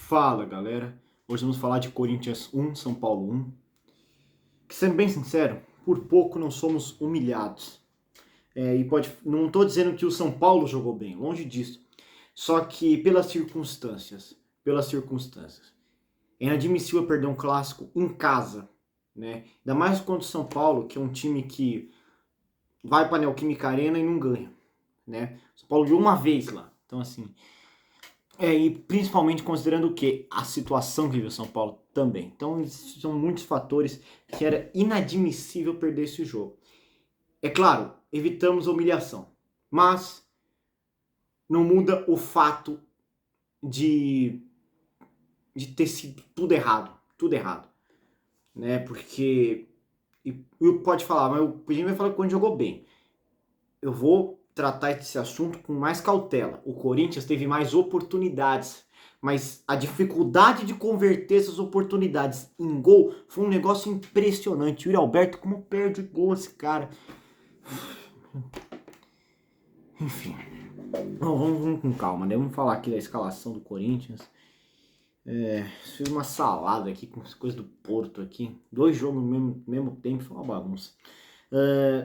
Fala, galera. Hoje vamos falar de Corinthians 1, São Paulo 1. Que, sendo bem sincero, por pouco não somos humilhados. Não estou dizendo que o São Paulo jogou bem, longe disso. Só que pelas circunstâncias. É inadmissível perder um clássico em casa, né? Ainda mais contra o São Paulo, que é um time que vai para a Neoquímica Arena e não ganha, né? O São Paulo ganhou uma vez lá. Então, assim, e principalmente considerando o quê? A situação que vive o São Paulo também. Então, são muitos fatores que era inadmissível perder esse jogo. É claro, evitamos a humilhação, mas não muda o fato de, de ter sido tudo errado, né? Porque, pode falar, mas o gente vai falar que o Corinthians jogou bem. Eu vou tratar esse assunto com mais cautela. O Corinthians teve mais oportunidades, mas a dificuldade de converter essas oportunidades em gol foi um negócio impressionante. O Yuri Alberto, como perde gol esse cara. Enfim, vamos com calma, né? Vamos falar aqui da escalação do Corinthians. Fiz uma salada aqui com as coisas do Porto aqui. 2 jogos no mesmo tempo, foi uma bagunça.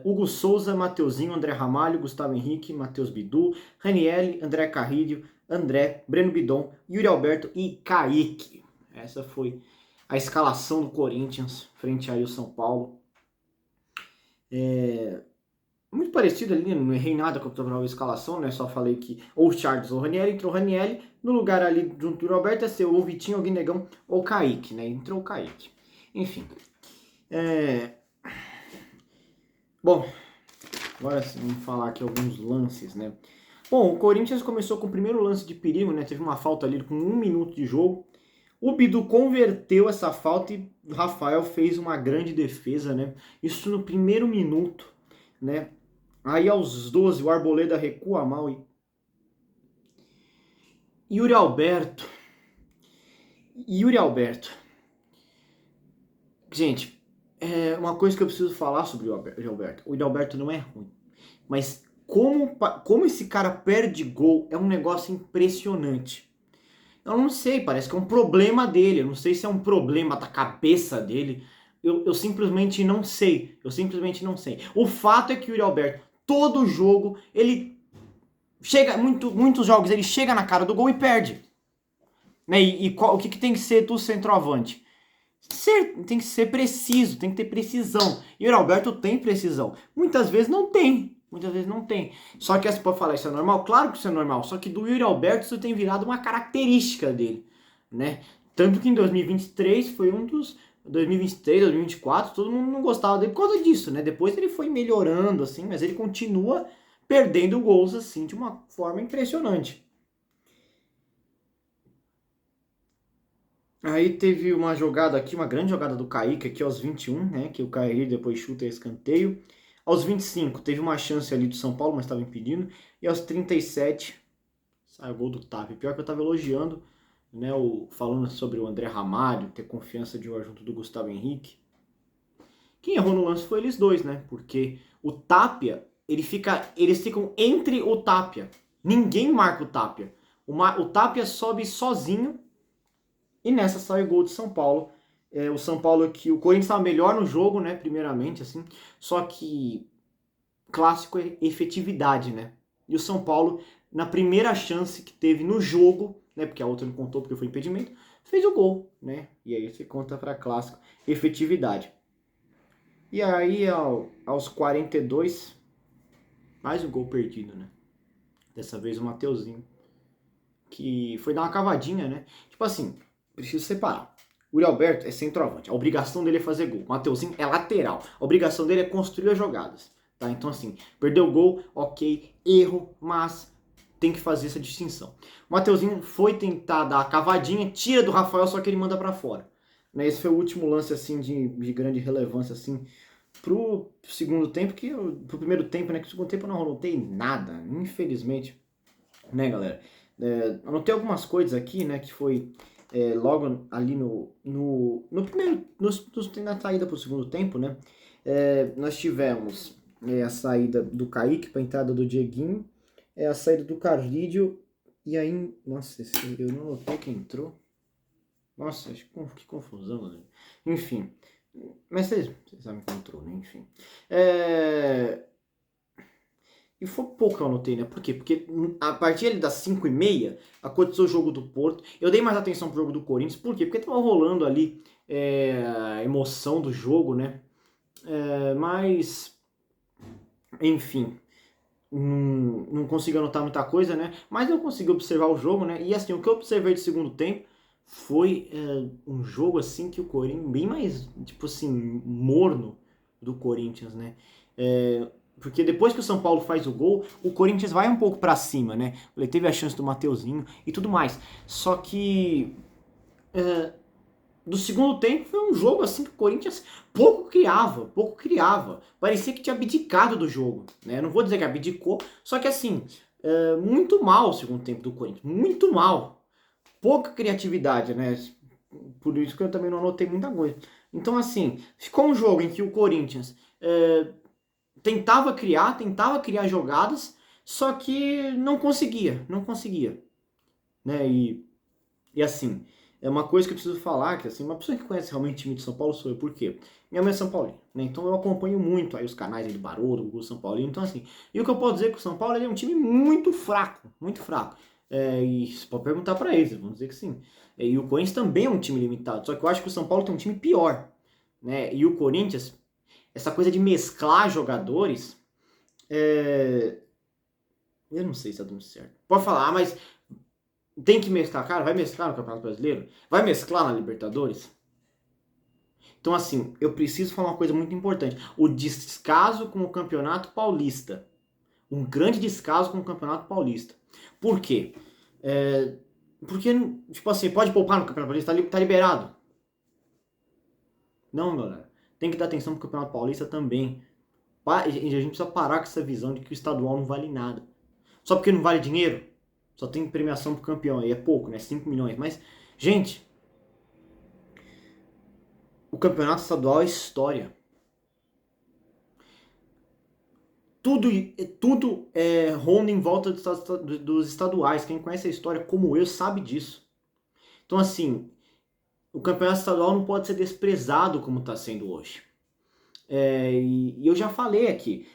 Hugo Souza, Mateuzinho, André Ramalho, Gustavo Henrique, Matheus Bidu, Ranielli, André Carrilho, André, Breno Bidon, Yuri Alberto e Kaique. Essa foi a escalação do Corinthians frente aí ao São Paulo. Muito parecido ali, não errei nada com a escalação, né? Só falei que ou o Charles ou o Ranielli, entrou o Ranielli, no lugar ali junto do Roberto ia ser ou o Vitinho, ou o Guinegão ou o Kaique, né? Entrou o Kaique. Enfim. Bom, agora sim, vamos falar aqui alguns lances, né? Bom, o Corinthians começou com o primeiro lance de perigo, né? Teve uma falta ali com 1 minuto de jogo. O Bidu converteu essa falta e o Rafael fez uma grande defesa, né? Isso no primeiro minuto, né? Aí aos 12 o Arboleda recua mal e Yuri Alberto. Gente, uma coisa que eu preciso falar sobre o Yuri Alberto. O Yuri Alberto não é ruim, mas como esse cara perde gol é um negócio impressionante. Eu não sei, parece que é um problema dele. Eu não sei se é um problema da cabeça dele. Eu simplesmente não sei. O fato é que o Yuri Alberto, todo jogo, ele chega, muitos jogos, ele chega na cara do gol e perde. Né? O que tem que ser do centroavante? Tem que ser preciso, tem que ter precisão. E o Alberto tem precisão. Muitas vezes não tem. Só que você pode falar, isso é normal? Claro que isso é normal. Só que do Yuri Alberto isso tem virado uma característica dele, né? Tanto que em 2023 foi um dos... 2023, 2024, todo mundo não gostava dele por causa disso, né? Depois ele foi melhorando, assim, mas ele continua perdendo gols, assim, de uma forma impressionante. Aí teve uma jogada aqui, uma grande jogada do Kaique aqui aos 21, né? Que o Kaique depois chuta escanteio. Aos 25 teve uma chance ali do São Paulo, mas estava impedindo. E aos 37 saiu o gol do Tapia. Pior que eu estava elogiando, né? Falando sobre o André Ramalho, ter confiança de jogar junto do Gustavo Henrique. Quem errou no lance foi eles dois, né? Porque o Tapia, eles ficam entre o Tapia. Ninguém marca o Tapia. O Tapia sobe sozinho. E nessa sai o gol de São Paulo. O São Paulo aqui, o Corinthians estava melhor no jogo, né? Primeiramente, assim. Só que clássico é efetividade, né? E o São Paulo, na primeira chance que teve no jogo, né? Porque a outra não contou porque foi impedimento, fez o gol, né? E aí você conta para clássico efetividade. E aí aos 42, mais um gol perdido, né? Dessa vez o Mateuzinho, que foi dar uma cavadinha, né? Tipo assim, preciso separar. O Yuri Alberto é centroavante. A obrigação dele é fazer gol. O Mateuzinho é lateral. A obrigação dele é construir as jogadas. Tá? Então, assim, perdeu o gol, ok, erro, mas tem que fazer essa distinção. O Mateuzinho foi tentar dar a cavadinha, tira do Rafael, só que ele manda para fora. Né? Esse foi o último lance, assim, de grande relevância, assim, pro segundo tempo, pro primeiro tempo, né? Que o segundo tempo eu não anotei nada, infelizmente. Né, galera? Anotei algumas coisas aqui, né, que foi logo ali no primeiro, na saída para o segundo tempo, né, nós tivemos a saída do Kaique para a entrada do Dieguinho, a saída do Carlídio, e aí, nossa, eu não notei quem entrou. Nossa, que confusão, né? Enfim. Mas vocês sabem que entrou, né? Enfim. E foi pouco que eu anotei, né? Por quê? Porque a partir ali das 5h30 aconteceu o jogo do Porto. Eu dei mais atenção pro jogo do Corinthians. Por quê? Porque tava rolando ali a emoção do jogo, né? Mas, enfim, não consegui anotar muita coisa, né? Mas eu consegui observar o jogo, né? E assim, o que eu observei de segundo tempo foi um jogo assim que o Corinthians, bem mais, tipo assim, morno do Corinthians, né? Porque depois que o São Paulo faz o gol, o Corinthians vai um pouco pra cima, né? Ele teve a chance do Mateuzinho e tudo mais. Só que do segundo tempo foi um jogo assim que o Corinthians pouco criava, pouco criava. Parecia que tinha abdicado do jogo, né? Eu não vou dizer que abdicou, só que assim, muito mal o segundo tempo do Corinthians, muito mal. Pouca criatividade, né? Por isso que eu também não anotei muita coisa. Então assim, ficou um jogo em que o Corinthians tentava criar jogadas, só que não conseguia, né? E assim, é uma coisa que eu preciso falar, que assim, uma pessoa que conhece realmente o time de São Paulo sou eu, por quê? Minha mãe é São Paulina, né? Então eu acompanho muito aí os canais aí do Barô, do Google São Paulino, então assim, e o que eu posso dizer é que o São Paulo ele é um time muito fraco, muito fraco. E você pode perguntar pra eles, vão dizer que sim. E o Corinthians também é um time limitado, só que eu acho que o São Paulo tem um time pior, né? E o Corinthians, essa coisa de mesclar jogadores, eu não sei se tá dando certo. Pode falar, mas tem que mesclar, cara, vai mesclar no Campeonato Brasileiro? Vai mesclar na Libertadores? Então, assim, eu preciso falar uma coisa muito importante. O descaso com o Campeonato Paulista. Um grande descaso com o Campeonato Paulista. Por quê? Porque, tipo assim, pode poupar no Campeonato Paulista, tá liberado. Não, galera. Tem que dar atenção pro Campeonato Paulista também. A gente precisa parar com essa visão de que o estadual não vale nada. Só porque não vale dinheiro? Só tem premiação pro campeão. Aí é pouco, né? 5 milhões. Mas, gente, o campeonato estadual é história. Tudo ronda em volta dos estaduais. Quem conhece a história como eu sabe disso. Então, assim, o campeonato estadual não pode ser desprezado como está sendo hoje. E eu já falei aqui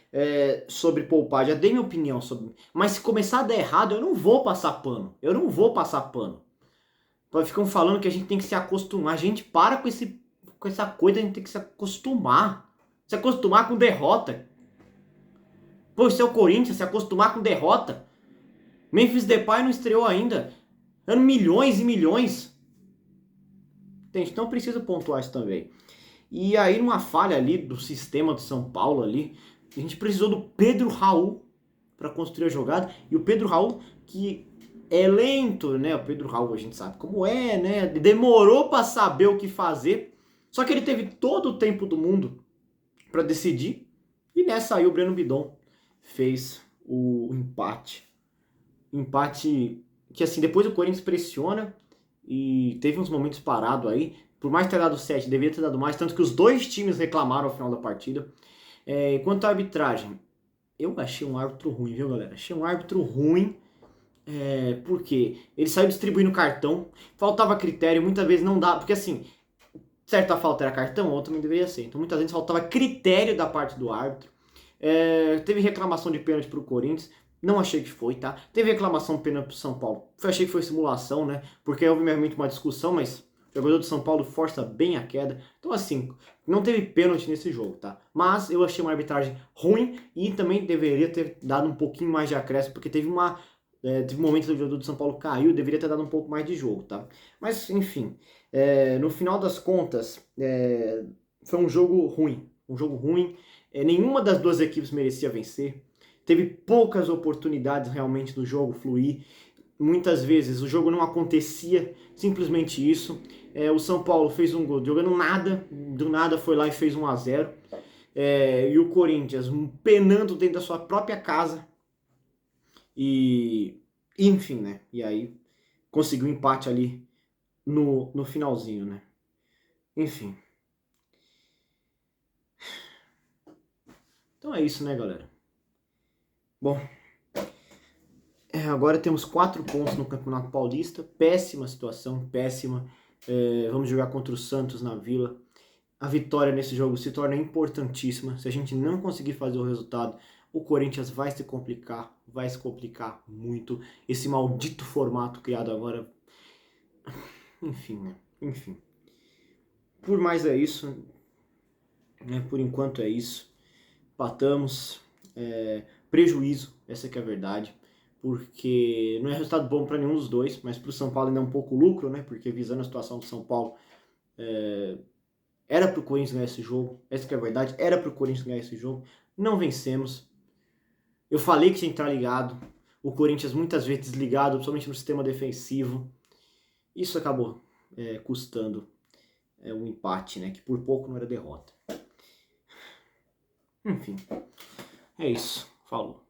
sobre poupar, já dei minha opinião sobre. Mas se começar a dar errado, eu não vou passar pano. Eu não vou passar pano. Ficam falando que a gente tem que se acostumar. A gente para com essa coisa, a gente tem que se acostumar. Se acostumar com derrota. Pô, isso é o Corinthians, se acostumar com derrota. Memphis Depay não estreou ainda. Dando milhões e milhões. Gente, então preciso pontuar isso também. E aí, numa falha ali do sistema do São Paulo ali, a gente precisou do Pedro Raul para construir a jogada. E o Pedro Raul, que é lento, né? O Pedro Raul a gente sabe como é, né? Demorou para saber o que fazer. Só que ele teve todo o tempo do mundo para decidir. E nessa aí o Breno Bidon fez o empate. Empate que assim, depois o Corinthians pressiona e teve uns momentos parados aí. Por mais ter dado 7, deveria ter dado mais, tanto que os dois times reclamaram ao final da partida. Quanto à arbitragem, eu achei um árbitro ruim, viu, galera? Achei um árbitro ruim, porque ele saiu distribuindo cartão, faltava critério, muitas vezes não dá, porque assim, certa falta era cartão, outra não deveria ser. Então muitas vezes faltava critério da parte do árbitro. Teve reclamação de pênalti pro Corinthians, não achei que foi, tá? Teve reclamação de pênalti pro São Paulo, achei que foi simulação, né? Porque houve realmente uma discussão, mas o jogador do São Paulo força bem a queda. Então, assim, não teve pênalti nesse jogo, tá? Mas eu achei uma arbitragem ruim e também deveria ter dado um pouquinho mais de acréscimo, porque teve teve um momento que o jogador do São Paulo caiu, deveria ter dado um pouco mais de jogo, tá? Mas, enfim, no final das contas, foi um jogo ruim. Um jogo ruim. Nenhuma das duas equipes merecia vencer. Teve poucas oportunidades realmente do jogo fluir. Muitas vezes o jogo não acontecia, simplesmente isso. O São Paulo fez um gol jogando nada, do nada foi lá e fez 1-0. E o Corinthians penando dentro da sua própria casa. E enfim, né? E aí conseguiu um empate ali no finalzinho, né? Enfim. Então é isso, né, galera? Bom, agora temos 4 pontos no Campeonato Paulista. Péssima situação, péssima. Vamos jogar contra o Santos na Vila. A vitória nesse jogo se torna importantíssima. Se a gente não conseguir fazer o resultado, o Corinthians vai se complicar muito. Esse maldito formato criado agora. Enfim, né? Enfim. Por mais é isso, né? Por enquanto é isso. Patamos. Prejuízo, essa que é a verdade. Porque não é resultado bom para nenhum dos dois, mas para o São Paulo ainda é um pouco lucro, né? Porque visando a situação do São Paulo, era para o Corinthians ganhar esse jogo. Essa que é a verdade. Era para o Corinthians ganhar esse jogo. Não vencemos. Eu falei que tinha que estar ligado. O Corinthians muitas vezes desligado, principalmente no sistema defensivo. Isso acabou custando um empate, né? Que por pouco não era derrota. Enfim, é isso. Falou.